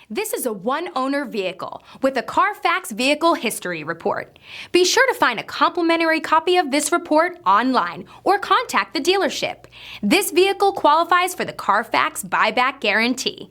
This is a one-owner vehicle with a CARFAX Vehicle History Report. Be sure to find a complimentary copy of this report online or contact the dealership. This vehicle qualifies for the CARFAX Buyback Guarantee.